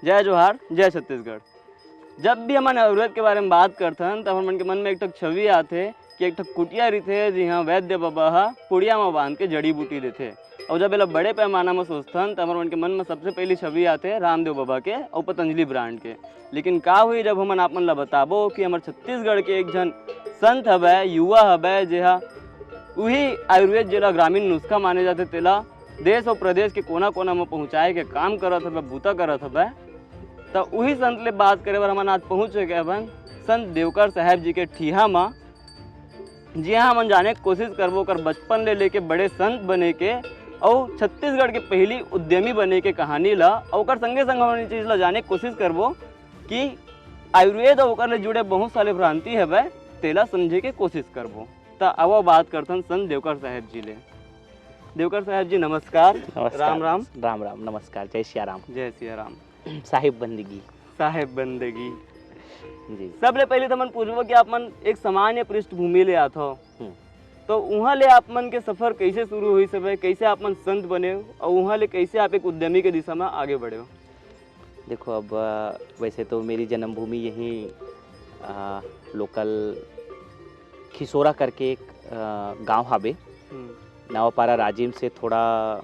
जय जोहार, जय छत्तीसगढ़। जब भी हमन आयुर्वेद के बारे में बात करथन तब हमन के मन में एक ठक छवि आथे कि एक ठक कुटिया रहिथे जिहाँ वैद्य बाबा ह पुड़िया में बांध के जड़ी बूटी देथे। और जब एला बड़े पैमाना में सोचथन तब हमन के मन में सबसे पहली छवि आथे रामदेव बाबा के और पतंजलि ब्रांड के। लेकिन का हुई जब हमन आपमन ला बताबो कि हमर छत्तीसगढ़ के एक जन संत हवय, युवा हवय, जेहा वही आयुर्वेद जेला ग्रामीण नुस्खा माने जाथे तेला देश और प्रदेश के कोना कोना में पहुँचाए के काम करत हवय, बूता करत हवय। तो वही संत ले बात करे बर हमन आज पहुँच चुके हवन संत देवकर साहेब जी के ठिहा में, जिहाँ हमन जाने की कोशिश करबो कर बचपन ले लेके बड़े संत बने के और छत्तीसगढ़ के पहली उद्यमी बने के कहानी ला और ओकर संगे संग हमन चीज़ ला जाने की कोशिश करबो कि आयुर्वेद और ओकर ले जुड़े बहुत सारे भ्रांति हवय तेला समझे के कोशिश करबो। तो अब बात करथन संत देवकर साहेब जी ले। देवकर साहेब जी नमस्कार। राम राम। राम राम, नमस्कार, जय सिया राम। जय सिया राम। साहिब बंदगी। साहेब बंदगी जी। सबले पहले तो मन पूछबो कि आप मन एक सामान्य पृष्ठभूमि ले आत हो, तो वहाँ ले आप मन के सफर कैसे शुरू हुई सब, कैसे आप मन संत बने और वहाँ ले कैसे आप एक उद्यमी के दिशा में आगे बढ़े हो? देखो, अब वैसे तो मेरी जन्मभूमि यहीं लोकल खिसोरा करके एक गांव हावे, नवापारा राजिम से थोड़ा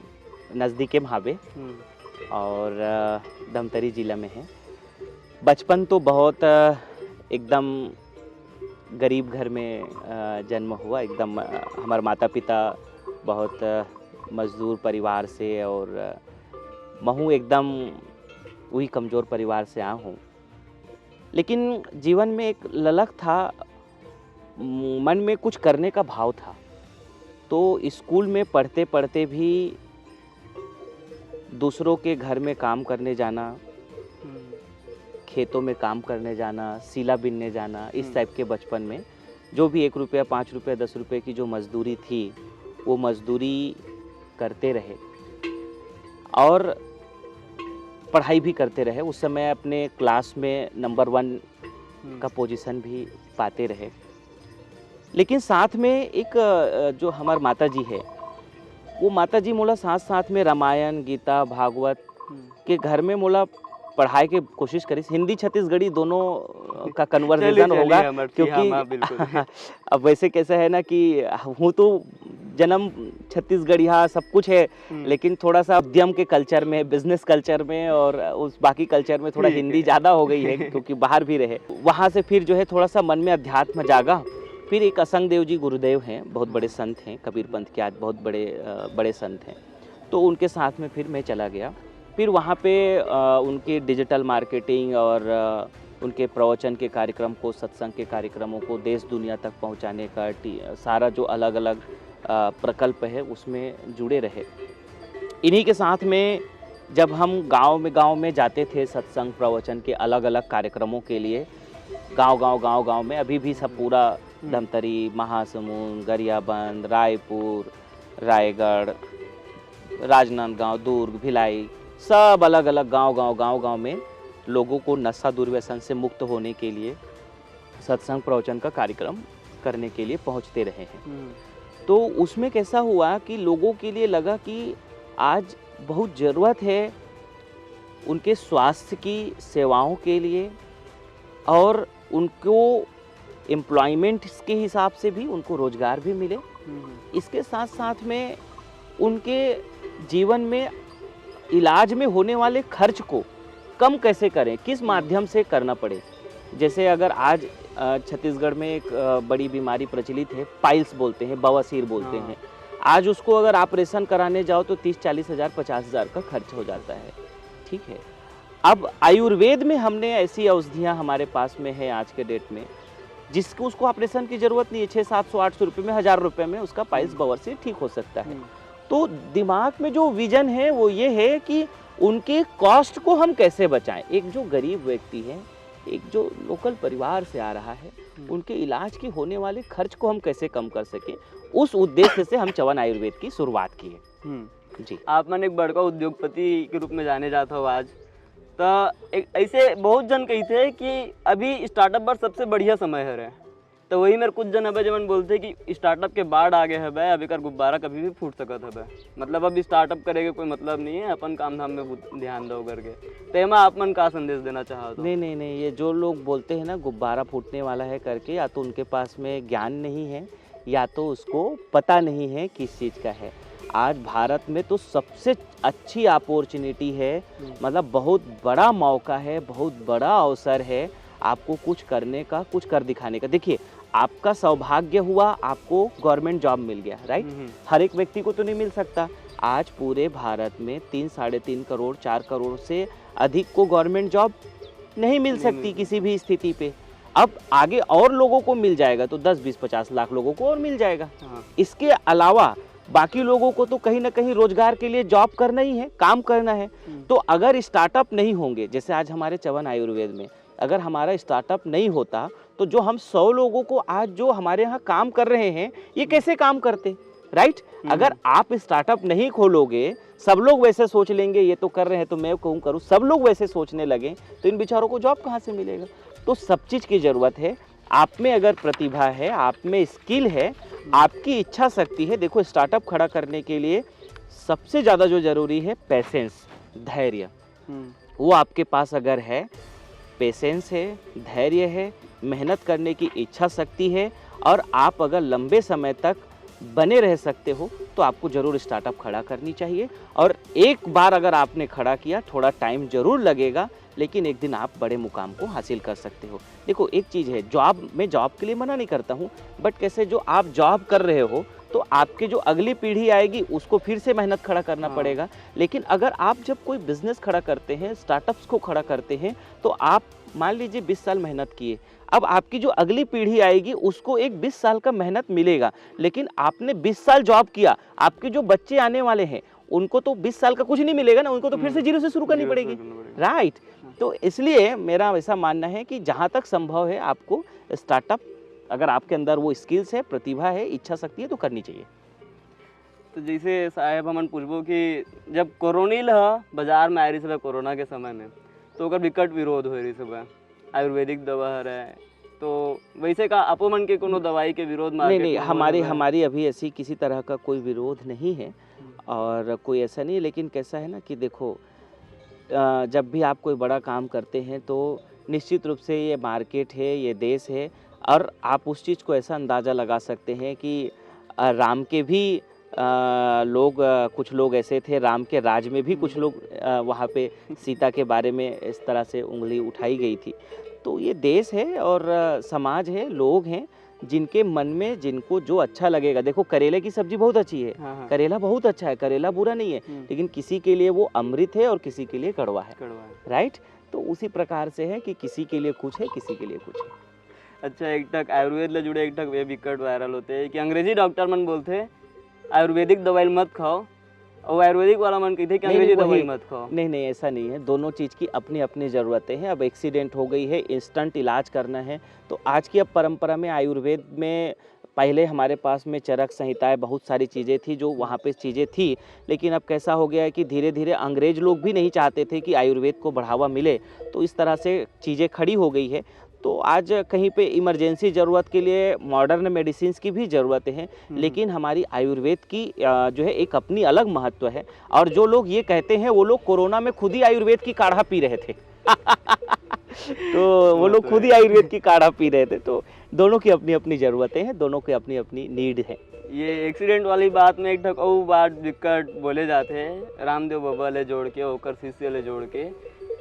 नज़दीके में हावे और धमतरी जिला में है। बचपन तो बहुत एकदम गरीब घर में जन्म हुआ। एकदम हमारे माता पिता बहुत मजदूर परिवार से और महू एकदम वही कमज़ोर परिवार से आया हूँ। लेकिन जीवन में एक ललक था, मन में कुछ करने का भाव था। तो स्कूल में पढ़ते पढ़ते भी दूसरों के घर में काम करने जाना, खेतों में काम करने जाना, सीला बिनने जाना, इस टाइप के बचपन में जो भी 1 रुपया, 5 रुपया, 10 रुपये की जो मजदूरी थी वो मजदूरी करते रहे और पढ़ाई भी करते रहे। उस समय अपने क्लास में नंबर 1 का पोजीशन भी पाते रहे। लेकिन साथ में एक जो हमार माता जी है, वो माता जी मोला साथ साथ में रामायण, गीता, भागवत के घर में मोला पढ़ाई के कोशिश करी। हिंदी छत्तीसगढ़ी दोनों का कन्वर्सेशन होगा क्योंकि अब वैसे कैसा है ना कि हूँ तो जन्म छत्तीसगढ़ी हाँ सब कुछ है, लेकिन थोड़ा सा उद्यम के कल्चर में, बिजनेस कल्चर में और उस बाकी कल्चर में थोड़ा हिंदी ज़्यादा हो गई है क्योंकि बाहर भी रहे। वहाँ से फिर जो है थोड़ा सा मन में अध्यात्म जागा। फिर एक असंग देव जी गुरुदेव हैं, बहुत बड़े संत हैं, कबीर पंथ के आज बहुत बड़े संत हैं। तो उनके साथ में फिर मैं चला गया। फिर वहाँ पे उनके डिजिटल मार्केटिंग और उनके प्रवचन के कार्यक्रम को, सत्संग के कार्यक्रमों को देश दुनिया तक पहुँचाने का सारा जो अलग अलग प्रकल्प है उसमें जुड़े रहे। इन्हीं के साथ में जब हम गांव में जाते थे सत्संग प्रवचन के अलग अलग कार्यक्रमों के लिए, गांव में अभी भी सब पूरा धमतरी, महासमुंद, गरियाबंद, रायपुर, रायगढ़, राजनांदगांव, दुर्ग, भिलाई, सब अलग अलग गांव में लोगों को नशा दुर्व्यसन से मुक्त होने के लिए सत्संग प्रवचन का कार्यक्रम करने के लिए पहुंचते रहे हैं। तो उसमें कैसा हुआ कि लोगों के लिए लगा कि आज बहुत ज़रूरत है उनके स्वास्थ्य की सेवाओं के लिए और उनको एम्प्लॉयमेंट के हिसाब से भी उनको रोज़गार भी मिले। इसके साथ साथ में उनके जीवन में इलाज में होने वाले खर्च को कम कैसे करें, किस माध्यम से करना पड़े। जैसे अगर आज छत्तीसगढ़ में एक बड़ी बीमारी प्रचलित है, पाइल्स बोलते हैं, बवासीर बोलते हैं। आज उसको अगर ऑपरेशन कराने जाओ तो 30-40 हज़ार, 50 हज़ार का खर्च हो जाता है। ठीक है, अब आयुर्वेद में हमने ऐसी औषधियाँ हमारे पास में है आज के डेट में जिसको उसको ऑपरेशन की ज़रूरत नहीं है। 600-700-800 रुपये में, 1000 रुपये में उसका पाइल्स बवासीर ठीक हो सकता है। तो दिमाग में जो विजन है वो ये है कि उनके कॉस्ट को हम कैसे बचाएं। एक जो गरीब व्यक्ति है, एक जो लोकल परिवार से आ रहा है, उनके इलाज के होने वाले खर्च को हम कैसे कम कर सकें, उस उद्देश्य से हम चवन आयुर्वेद की शुरुआत की है। जी, आप मन एक बड़का उद्योगपति के रूप में जाने जाते हो आज, तो एक ऐसे बहुत जन कहते हैं कि अभी स्टार्टअप पर सबसे बढ़िया समय है रहे तो वही मेरे कुछ जन हबे जमन बोलते कि स्टार्टअप के बाढ़ आगे हबे, अब एकर गुब्बारा कभी भी फूट सकत हबे। मतलब अब स्टार्टअप करेगे कोई मतलब नहीं है, अपन काम धाम में ध्यान दो करके। तो एमा आप मन का संदेश देना चाहो? नहीं नहीं नहीं, ये जो लोग बोलते हैं ना गुब्बारा फूटने वाला है करके, या तो उनके पास में ज्ञान नहीं है या तो उसको पता नहीं है किस चीज़ का है। आज भारत में तो सबसे अच्छी अपॉर्चुनिटी है, मतलब बहुत बड़ा मौका है, बहुत बड़ा अवसर है आपको कुछ करने का, कुछ कर दिखाने का। देखिए, आपका सौभाग्य हुआ, आपको गवर्नमेंट जॉब मिल गया, राइट? हर एक व्यक्ति को तो नहीं मिल सकता। आज पूरे भारत में 3-3.5 करोड़ 4 करोड़ से अधिक को गवर्नमेंट जॉब नहीं मिल सकती किसी भी स्थिति पे। अब आगे और लोगों को मिल जाएगा तो 10-20-50 लाख लोगों को और मिल जाएगा। इसके अलावा बाकी लोगों को तो कहीं ना कहीं रोजगार के लिए जॉब करना ही है, काम करना है। तो अगर स्टार्टअप नहीं होंगे, जैसे आज हमारे चवन आयुर्वेद में अगर हमारा स्टार्टअप नहीं होता तो जो हम 100 लोगों को आज जो हमारे यहाँ काम कर रहे हैं ये कैसे काम करते, राइट? अगर आप स्टार्टअप नहीं खोलोगे, सब लोग वैसे सोच लेंगे ये तो कर रहे हैं तो मैं क्यों करूँ, सब लोग वैसे सोचने लगे तो इन बेचारों को जॉब कहाँ से मिलेगा? तो सब चीज़ की ज़रूरत है। आप में अगर प्रतिभा है, आप में स्किल है, आपकी इच्छा शक्ति है। देखो, स्टार्टअप खड़ा करने के लिए सबसे ज़्यादा जो ज़रूरी है पेशेंस, धैर्य। वो आपके पास अगर है, पेशेंस है, धैर्य है, मेहनत करने की इच्छा शक्ति है और आप अगर लंबे समय तक बने रह सकते हो तो आपको ज़रूर स्टार्टअप खड़ा करनी चाहिए। और एक बार अगर आपने खड़ा किया, थोड़ा टाइम ज़रूर लगेगा लेकिन एक दिन आप बड़े मुकाम को हासिल कर सकते हो। देखो, एक चीज़ है, मैं जॉब के लिए मना नहीं करता हूँ, बट कैसे जो आप जॉब कर रहे हो तो आपके जो अगली पीढ़ी आएगी उसको फिर से मेहनत खड़ा करना पड़ेगा। लेकिन अगर आप जब कोई बिजनेस खड़ा करते हैं, स्टार्टअप्स को खड़ा करते हैं, तो आप मान लीजिए 20 साल मेहनत किए, अब आपकी जो अगली पीढ़ी आएगी उसको एक 20 साल का मेहनत मिलेगा। लेकिन आपने 20 साल जॉब किया, आपके जो बच्चे आने वाले हैं उनको तो 20 साल का कुछ नहीं मिलेगा ना, उनको तो फिर से जीरो से शुरू करनी पड़ेगी, राइट? तो इसलिए मेरा ऐसा मानना है कि जहाँ तक संभव है आपको स्टार्टअप, अगर आपके अंदर वो स्किल्स है, प्रतिभा है, इच्छा शक्ति है तो करनी चाहिए। तो जैसे साहेब हमन पूछबो कि जब कोरोनिल ह बाजार में आ रही सब कोरोना के समय में, तो ओकर विकट विरोध हो रही सब, आयुर्वेदिक दवा है, तो वैसे का आपो मन के कोनो दवाई के विरोध में? नहीं, हमारी अभी ऐसी किसी तरह का कोई विरोध नहीं है और कोई ऐसा नहीं है। लेकिन कैसा है ना कि देखो, जब भी आप कोई बड़ा काम करते हैं तो निश्चित रूप से ये मार्केट है, ये देश है, और आप उस चीज़ को ऐसा अंदाज़ा लगा सकते हैं कि राम के भी कुछ लोग ऐसे थे, राम के राज में भी कुछ लोग वहाँ पे सीता के बारे में इस तरह से उंगली उठाई गई थी। तो ये देश है और समाज है, लोग हैं जिनके मन में जिनको जो अच्छा लगेगा। देखो, करेले की सब्जी बहुत अच्छी है, करेला बहुत अच्छा है, करेला बुरा नहीं है, लेकिन किसी के लिए वो अमृत है और किसी के लिए कड़वा है, राइट? तो उसी प्रकार से है कि किसी के लिए कुछ है, किसी के लिए कुछ है। अच्छा, एक तक आयुर्वेद ले जुड़े एक तक वे विकट वायरल होते हैं कि अंग्रेजी डॉक्टर मन बोलते हैं आयुर्वेदिक दवाई मत खाओ, और आयुर्वेदिक वाला मन कहते हैं कि अंग्रेजी दवाई मत खाओ। नहीं, ऐसा नहीं है। दोनों चीज़ की अपनी अपनी ज़रूरतें हैं। अब एक्सीडेंट हो गई है, इंस्टेंट इलाज करना है, तो आज की अब परंपरा में आयुर्वेद में पहले हमारे पास में चरक संहिताएं, बहुत सारी चीज़ें थी जो वहाँ पे चीज़ें थी। लेकिन अब कैसा हो गया है कि धीरे धीरे अंग्रेज लोग भी नहीं चाहते थे कि आयुर्वेद को बढ़ावा मिले, तो इस तरह से चीज़ें खड़ी हो गई है। तो आज कहीं पे इमरजेंसी ज़रूरत के लिए मॉडर्न मेडिसिन की भी ज़रूरत है, लेकिन हमारी आयुर्वेद की जो है एक अपनी अलग महत्व है। और जो लोग ये कहते हैं वो लोग कोरोना में खुद ही आयुर्वेद की काढ़ा पी रहे थे तो वो लोग खुद ही आयुर्वेद की काढ़ा पी रहे थे। तो दोनों की अपनी अपनी ज़रूरतें हैं, दोनों की अपनी अपनी नीड है। ये एक्सीडेंट वाली बात में एक ठक और बात दिक्कत बोले जाते हैं रामदेव बाबा ले जोड़ के, ओकर शिष्य ले जोड़ के,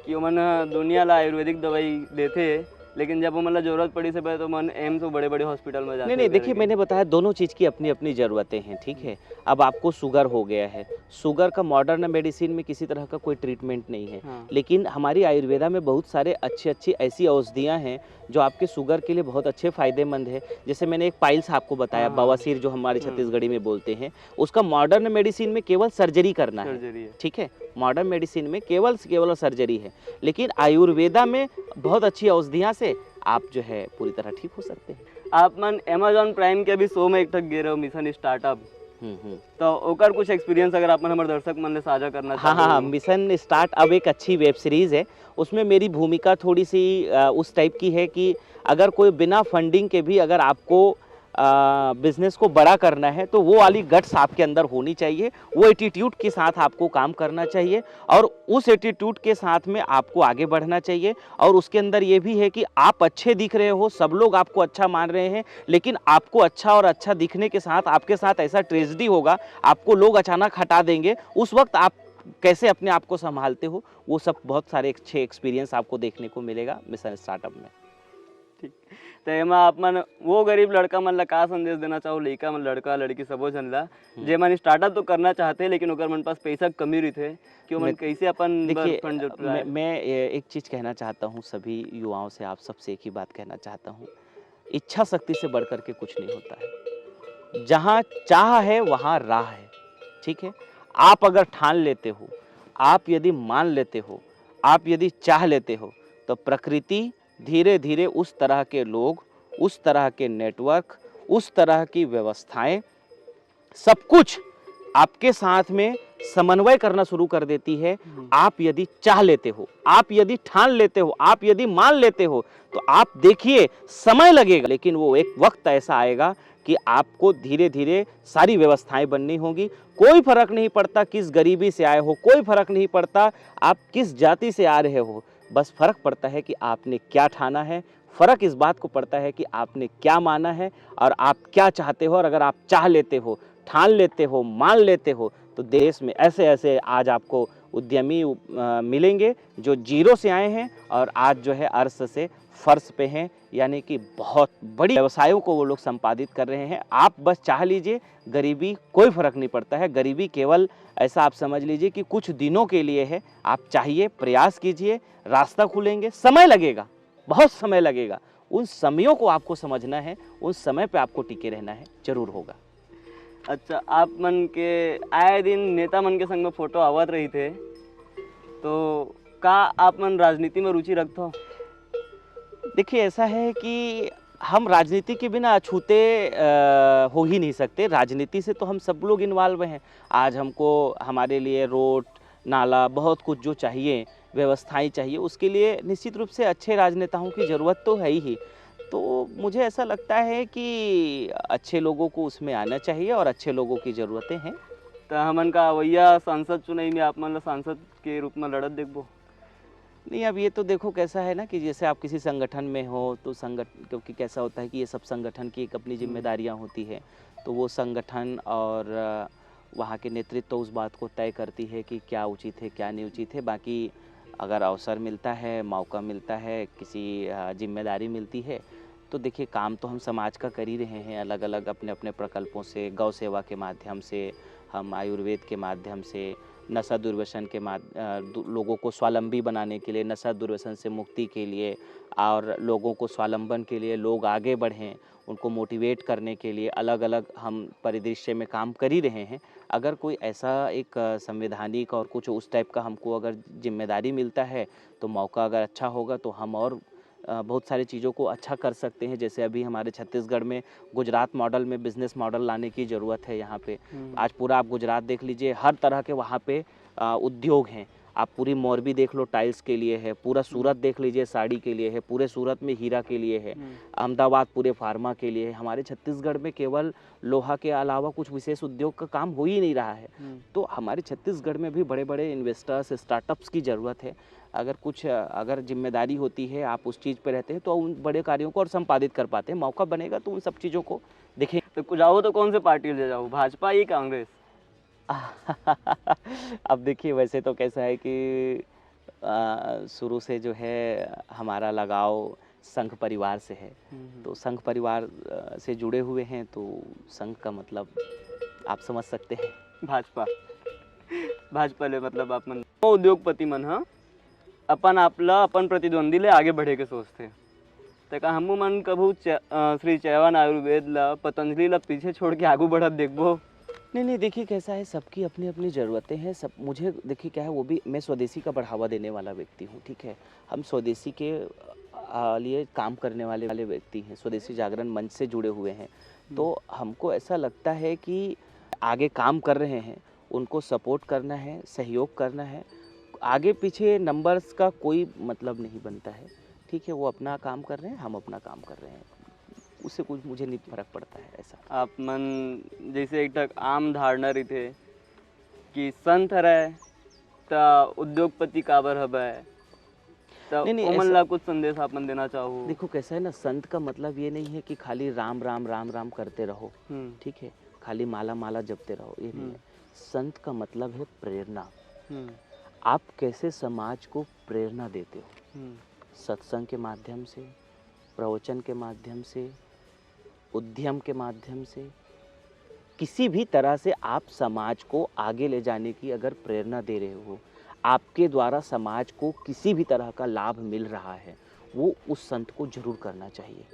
कि मन दुनिया ला आयुर्वेदिक दवाई देते, लेकिन जब वो मतलब जरूरत पड़ी से तो मन एम्स और बड़े बड़े हॉस्पिटल में जाते। नहीं, देखिए, मैंने बताया दोनों चीज़ की अपनी अपनी ज़रूरतें हैं, ठीक है? अब आपको शुगर हो गया है, शुगर का मॉडर्न मेडिसिन में किसी तरह का कोई ट्रीटमेंट नहीं है, लेकिन हमारी आयुर्वेदा में बहुत सारे अच्छी ऐसी औषधियाँ हैं जो आपके शुगर के लिए बहुत अच्छे फ़ायदेमंद है। जैसे मैंने एक पाइल्स आपको बताया, बवासीर जो हमारे छत्तीसगढ़ी में बोलते हैं, उसका मॉडर्न मेडिसिन में केवल सर्जरी करना है, ठीक है? मॉडर्न मेडिसिन में केवल सर्जरी है, लेकिन आयुर्वेदा में बहुत अच्छी औषधियाँ से आप जो है पूरी तरह ठीक हो सकते हैं। आप मन अमेजॉन प्राइम के अभी शो में एक ठक गे रहे हो, मिशन स्टार्टअप, तो ओकर कुछ एक्सपीरियंस अगर आप हमारे दर्शक मन ले साझा करना हाँ हाँ हाँ, मिशन स्टार्ट अब एक अच्छी वेब सीरीज़ है। उसमें मेरी भूमिका थोड़ी सी उस टाइप की है कि अगर कोई बिना फंडिंग के भी अगर आपको बिजनेस को बड़ा करना है तो वो वाली गट्स आपके अंदर होनी चाहिए, वो एटीट्यूड के साथ आपको काम करना चाहिए और उस एटीट्यूड के साथ में आपको आगे बढ़ना चाहिए। और उसके अंदर ये भी है कि आप अच्छे दिख रहे हो, सब लोग आपको अच्छा मान रहे हैं, लेकिन आपको अच्छा और अच्छा दिखने के साथ आपके साथ ऐसा ट्रेजेडी होगा, आपको लोग अचानक हटा देंगे, उस वक्त आप कैसे अपने आप को संभालते हो, वो सब बहुत सारे अच्छे एक्सपीरियंस आपको देखने को मिलेगा मिशन स्टार्टअप में। ठीक। तो एमा आप मन वो गरीब लड़का मन ला का संदेश देना चाहो, लड़का मन लड़का लड़की सबो जन ला जे मन स्टार्टअप तो करना चाहते लेकिन ओकर मन पास पैसा कमी रही कि मन कैसे अपन देखिए फंड जुटाए। मैं एक चीज़ कहना चाहता हूँ सभी युवाओं से, आप सबसे एक ही बात कहना चाहता हूँ, इच्छा शक्ति से बढ़ कर के कुछ नहीं होता है। जहाँ चाह है वहाँ राह है, ठीक है। आप अगर ठान लेते हो, आप यदि मान लेते हो, आप यदि चाह लेते हो, तो प्रकृति धीरे धीरे उस तरह के लोग, उस तरह के नेटवर्क, उस तरह की व्यवस्थाएं, सब कुछ आपके साथ में समन्वय करना शुरू कर देती है। आप यदि चाह लेते हो, आप यदि ठान लेते हो, आप यदि मान लेते हो, तो आप देखिए समय लगेगा लेकिन वो एक वक्त ऐसा आएगा कि आपको धीरे धीरे सारी व्यवस्थाएं बननी होगी। कोई फर्क नहीं पड़ता किस गरीबी से आए हो, कोई फर्क नहीं पड़ता आप किस जाति से आ रहे हो, बस फर्क पड़ता है कि आपने क्या ठाना है। फर्क इस बात को पड़ता है कि आपने क्या माना है और आप क्या चाहते हो। और अगर आप चाह लेते हो, ठान लेते हो, मान लेते हो, तो देश में ऐसे ऐसे आज आपको उद्यमी मिलेंगे जो जीरो से आए हैं और आज जो है अर्श से फर्श पे हैं, यानी कि बहुत बड़ी व्यवसायों को वो लोग संपादित कर रहे हैं। आप बस चाह लीजिए, गरीबी कोई फर्क नहीं पड़ता है। गरीबी केवल ऐसा आप समझ लीजिए कि कुछ दिनों के लिए है। आप चाहिए, प्रयास कीजिए, रास्ता खुलेंगे, समय लगेगा, बहुत समय लगेगा। उन समयों को आपको समझना है, उन समय पे आपको टिके रहना है, जरूर होगा। अच्छा, आप मन के आए दिन नेता मन के संग में फोटो आवत रही थे, तो का आप मन राजनीति में रुचि रखते हो? देखिए ऐसा है कि हम राजनीति के बिना अछूते हो ही नहीं सकते। राजनीति से तो हम सब लोग इन्वॉल्व हैं। आज हमको हमारे लिए रोड, नाला, बहुत कुछ जो चाहिए, व्यवस्थाएं चाहिए, उसके लिए निश्चित रूप से अच्छे राजनेताओं की ज़रूरत तो है ही। तो मुझे ऐसा लगता है कि अच्छे लोगों को उसमें आना चाहिए और अच्छे लोगों की ज़रूरतें हैं। तो हमन का वैया सांसद चुनाई में आप मन ला सांसद के रूप में लड़त देखबो? नहीं, अब ये तो देखो कैसा है ना कि जैसे आप किसी संगठन में हो तो क्योंकि कैसा होता है कि ये सब संगठन की एक अपनी जिम्मेदारियां होती है, तो वो संगठन और वहाँ के नेतृत्व तो उस बात को तय करती है कि क्या उचित है क्या नहीं उचित है। बाकी अगर अवसर मिलता है, मौका मिलता है, किसी जिम्मेदारी मिलती है, तो देखिए काम तो हम समाज का कर ही रहे हैं, अलग अलग अपने अपने प्रकल्पों से, गौ सेवा के माध्यम से, हम आयुर्वेद के माध्यम से, नशा दुर्व्यसन के लोगों को स्वावलंबी बनाने के लिए, नशा दुर्व्यसन से मुक्ति के लिए और लोगों को स्वावलंबन के लिए लोग आगे बढ़ें, उनको मोटिवेट करने के लिए अलग अलग हम परिदृश्य में काम कर ही रहे हैं। अगर कोई ऐसा एक संवैधानिक और कुछ उस टाइप का हमको अगर जिम्मेदारी मिलता है, तो मौका अगर अच्छा होगा तो हम और बहुत सारी चीज़ों को अच्छा कर सकते हैं। जैसे अभी हमारे छत्तीसगढ़ में गुजरात मॉडल में बिज़नेस मॉडल लाने की ज़रूरत है यहाँ पे। आज पूरा आप गुजरात देख लीजिए, हर तरह के वहाँ पे उद्योग हैं। आप पूरी मोरबी देख लो, टाइल्स के लिए है, पूरा सूरत देख लीजिए, साड़ी के लिए है, पूरे सूरत में हीरा के लिए है, अहमदाबाद पूरे फार्मा के लिए है। हमारे छत्तीसगढ़ में केवल लोहा के अलावा कुछ विशेष उद्योग का काम हो ही नहीं रहा है। तो हमारे छत्तीसगढ़ में भी बड़े बड़े इन्वेस्टर्स, स्टार्टअप्स की ज़रूरत है। अगर जिम्मेदारी होती है, आप उस चीज़ पे रहते हैं, तो उन बड़े कार्यों को और संपादित कर पाते हैं। मौका बनेगा तो उन सब चीज़ों को देखें। तो जाओ तो कौन से पार्टी ले जाओ, भाजपा या कांग्रेस? अब देखिए वैसे तो कैसा है कि शुरू से जो है हमारा लगाव संघ परिवार से है, तो संघ परिवार से जुड़े हुए हैं, तो संघ का मतलब आप समझ सकते हैं। भाजपा भाजपा ले मतलब आप मन उद्योगपति मन हाँ अपन आपला अपन प्रतिद्वंदी ले आगे बढ़े के सोचते, तो का हमू मन कभू श्री चैवान आयुर्वेद ला, पतंजलि ला पीछे छोड़ के आगू बढ़त देखबो? नहीं, देखिए कैसा है, सबकी अपनी अपनी ज़रूरतें हैं। सब मुझे देखिए क्या है, वो भी मैं स्वदेशी का बढ़ावा देने वाला व्यक्ति हूँ, ठीक है। हम स्वदेशी के लिए काम करने वाले व्यक्ति हैं, स्वदेशी जागरण मंच से जुड़े हुए हैं। तो हमको ऐसा लगता है कि आगे काम कर रहे हैं उनको सपोर्ट करना है, सहयोग करना है। आगे पीछे नंबर्स का कोई मतलब नहीं बनता है, ठीक है। वो अपना काम कर रहे हैं, हम अपना काम कर रहे हैं, उससे कुछ मुझे नहीं फर्क पड़ता है ऐसा। आप मन जैसे एक ठक आम धारणा रही थे कि संत हरय त उद्योगपति काबर हबय, तो नहीं, नहीं, ओमन ऐसा- ला कुछ संदेश आपन देना चाहो? देखो कैसा है ना, संत का मतलब ये नहीं है कि खाली राम राम राम राम करते रहो, हम्म, ठीक है, खाली माला माला जपते रहो, ये नहीं है। संत का मतलब है प्रेरणा। हम्म, आप कैसे समाज को प्रेरणा देते हो, हम्म, सत्संग के माध्यम से, प्रवचन के माध्यम से, उद्यम के माध्यम से, किसी भी तरह से आप समाज को आगे ले जाने की अगर प्रेरणा दे रहे हो, आपके द्वारा समाज को किसी भी तरह का लाभ मिल रहा है, वो उस संत को जरूर करना चाहिए।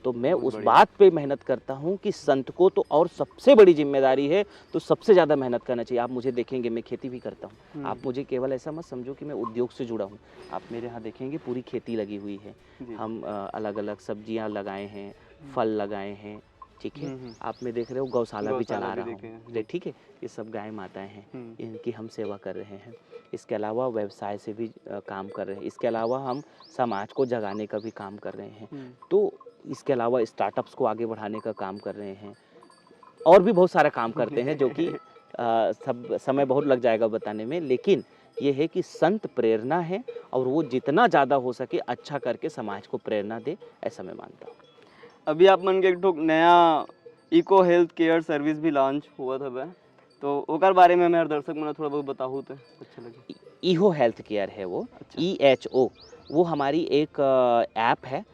तो मैं बहुत उस बढ़िया। बात पे मेहनत करता हूँ कि संत को तो और सबसे बड़ी जिम्मेदारी है, तो सबसे ज़्यादा मेहनत करना चाहिए। आप मुझे देखेंगे मैं खेती भी करता हूँ, आप मुझे केवल ऐसा मत समझो कि मैं उद्योग से जुड़ा हूँ। आप मेरे यहाँ देखेंगे पूरी खेती लगी हुई है, जी। हम अलग अलग सब्जियाँ लगाए हैं, फल लगाए हैं, ठीक है। हम्म, आप में देख रहे हो गौशाला भी गौशाला चला भी रहा देखे हैं, हूँ, ठीक है। ये सब गाय माताएं हैं, हम्म, इनकी हम सेवा कर रहे हैं। इसके अलावा व्यवसाय से भी काम कर रहे हैं। इसके अलावा हम समाज को जगाने का भी काम कर रहे हैं। हम्म, तो इसके अलावा स्टार्टअप्स को आगे बढ़ाने का काम कर रहे हैं, और भी बहुत सारा काम करते हैं जो कि सब समय बहुत लग जाएगा बताने में। लेकिन ये है कि संत प्रेरणा है, और वो जितना ज़्यादा हो सके अच्छा करके समाज को प्रेरणा दे, ऐसा मैं मानता हूँ। अभी आप मन के एक ठोक नया इको हेल्थ केयर सर्विस भी लॉन्च हुआ था बे, तो ओकर बारे में मेरे दर्शक मन थोड़ा बहुत बताहू तो अच्छा लगे। ईहो हेल्थ केयर है वो, अच्छा। EHO, वो हमारी एक ऐप है।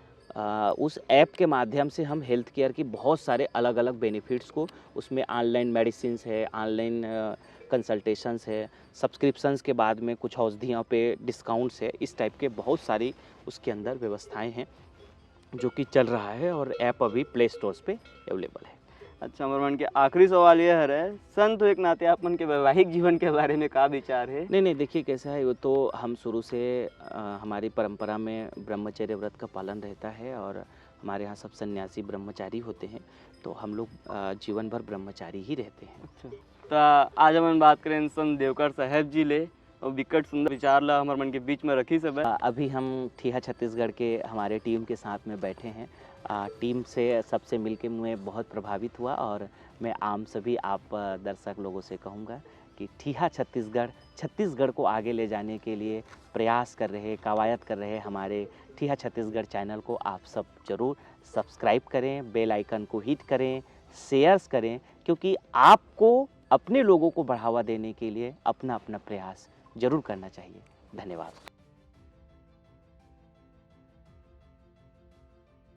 उस ऐप के माध्यम से हम हेल्थ केयर की बहुत सारे अलग अलग बेनिफिट्स को, उसमें ऑनलाइन मेडिसिन्स है, ऑनलाइन कंसल्टेशंस है, सब्सक्रिप्शंस के बाद में कुछ औषधियों पे डिस्काउंट्स है, इस टाइप के बहुत सारी उसके अंदर व्यवस्थाएं हैं जो कि चल रहा है, और ऐप अभी प्ले स्टोर्स पे अवेलेबल है। अच्छा, हमारे मन के आखिरी सवाल ये है, संत हो एक नाते आप मन के वैवाहिक जीवन के बारे में का विचार है? नहीं, देखिए कैसा है, वो तो हम शुरू से हमारी परंपरा में ब्रह्मचर्य व्रत का पालन रहता है, और हमारे यहाँ सब सन्यासी ब्रह्मचारी होते हैं, तो हम लोग जीवन भर ब्रह्मचारी ही रहते हैं। अच्छा, तो आज हम बात करें संत देवकर साहेब जी ले, और विकट सुंदर विचार ला हमारे मन के बीच में रखी सब है। अभी हम ठिया छत्तीसगढ़ के हमारे टीम के साथ में बैठे हैं। टीम से सबसे मिलके मैं बहुत प्रभावित हुआ, और मैं आम सभी आप दर्शक लोगों से कहूँगा कि ठिया छत्तीसगढ़ को आगे ले जाने के लिए प्रयास कर रहे, कवायद कर रहे हमारे ठिया छत्तीसगढ़ चैनल को आप सब जरूर सब्सक्राइब करें, बेल आइकन को हिट करें, शेयर्स करें, क्योंकि आपको अपने लोगों को बढ़ावा देने के लिए अपना अपना प्रयास जरूर करना चाहिए। धन्यवाद।